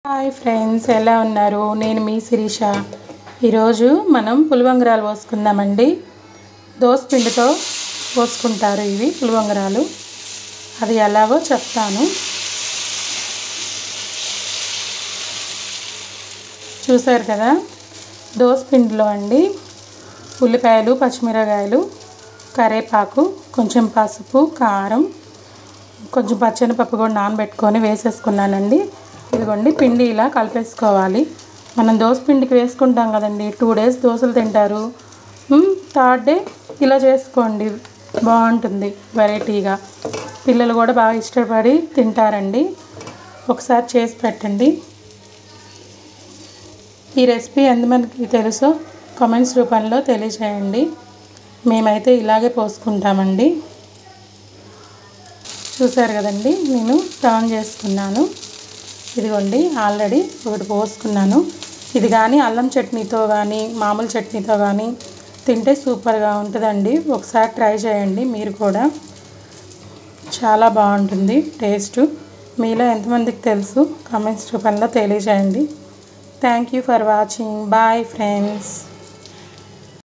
Hi friends, ఎలా ఉన్నారు? నేను మీ శిరీష. ఈరోజు మనం పులివంగరాలు పోసుకుందామండి. దోసపిండితో పోసుకుంటారు ఇవి పులివంగరాలు. అది ఎలాగో చెప్తాను. చూసారు కదా, దోసపిండిలో అండి ఉల్లిపాయలు, పచ్చిమిరపకాయలు, కరివేపాకు, కొంచెం పసుపు, కారం, కొంచెం పచ్చెనపప్పు కూడా నానబెట్టుకొని వేసేసుకున్నానండి. ఇదిగోండి, పిండి ఇలా కలిపేసుకోవాలి. మనం దోసపిండికి వేసుకుంటాం కదండి, 2 days దోశలు తింటారు. 3rd day ఇలా చేసుకోండి, బాగుంటుంది వెరైటీగా. పిల్లలు కూడా బాగా ఇష్టపడి తింటారండి. ఒకసారి చేసి పెట్టండి. ఈ రెసిపీ ఎంతమందికి తెలుసో కామెంట్స్ రూపంలో తెలియజేయండి. మేమైతే ఇలాగే పోసుకుంటామండి. చూసారు కదండి, నేను టర్న్ చేసుకున్నాను. ఇదిగోండి, ఆల్రెడీ ఒకటి పోసుకున్నాను. ఇది కానీ అల్లం చట్నీతో కానీ మామూలు చట్నీతో కానీ తింటే సూపర్గా ఉంటుందండి. ఒకసారి ట్రై చేయండి మీరు కూడా, చాలా బాగుంటుంది టేస్ట్. మీలో ఎంతమందికి తెలుసు కామెంట్స్ రూపంలో తెలియజేయండి. Thank you for watching. Bye friends.